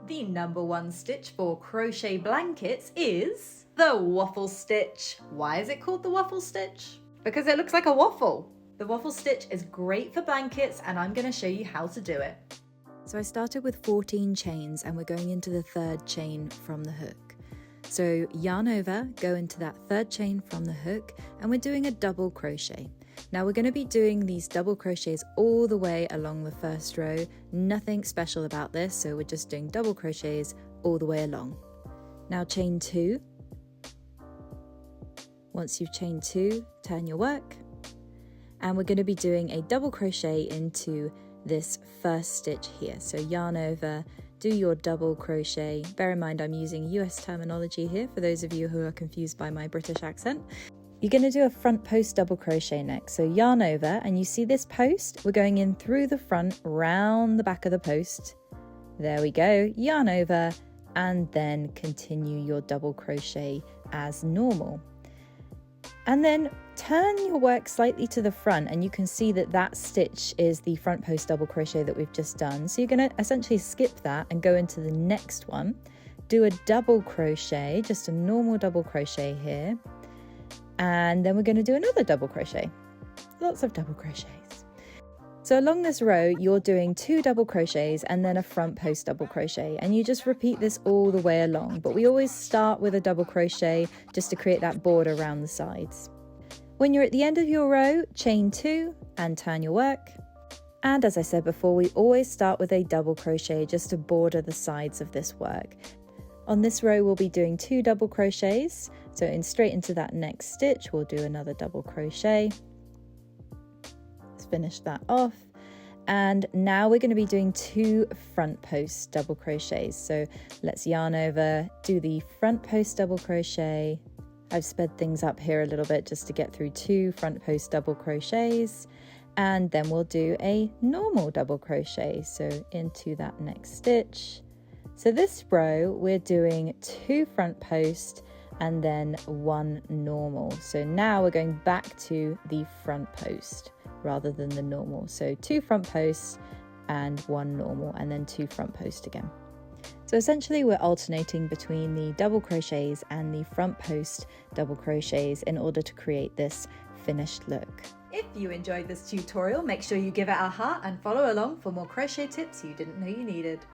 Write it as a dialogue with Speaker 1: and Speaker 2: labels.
Speaker 1: The #1 stitch for crochet blankets is the waffle stitch. Why is it called the waffle stitch? Because it looks like a waffle. The waffle stitch is great for blankets and I'm going to show you how to do it.
Speaker 2: So I started with 14 chains and we're going into the third chain from the hook. So yarn over, go into that third chain from the hook, and we're doing a double crochet. Now we're going to be doing these double crochets all the way along the first row. Nothing special about this, so we're just doing double crochets all the way along. Now chain 2. Once you've chained 2, turn your work, and we're going to be doing a double crochet into this first stitch here. So yarn over, do your double crochet. Bear in mind I'm using US terminology here for those of you who are confused by my British accent. You're going to do a front post double crochet next. So yarn over, and you see this post? We're going in through the front, round the back of the post. There we go, yarn over, and then continue your double crochet as normal. And then turn your work slightly to the front, and you can see that that stitch is the front post double crochet that we've just done. So you're going to essentially skip that and go into the next one. Do a double crochet, just a normal double crochet here. And then we're going to do another double crochet. Lots of double crochets. So along this row, you're doing 2 double crochets and then a front post double crochet, and you just repeat this all the way along. But we always start with a double crochet just to create that border around the sides. When you're at the end of your row, chain 2 and turn your work. And as I said before, we always start with a double crochet just to border the sides of this work. On this row, we'll be doing 2 double crochets. So straight into that next stitch, we'll do another double crochet. Let's finish that off. And now we're going to be doing 2 front post double crochets. So let's yarn over, do the front post double crochet. I've sped things up here a little bit just to get through 2 front post double crochets. And then we'll do a normal double crochet. So into that next stitch. So this row, we're doing 2 front post and then 1 normal. So now we're going back to the front post rather than the normal. So 2 front posts and 1 normal, and then 2 front post again. So essentially we're alternating between the double crochets and the front post double crochets in order to create this finished look.
Speaker 1: If you enjoyed this tutorial, make sure you give it a heart and follow along for more crochet tips you didn't know you needed.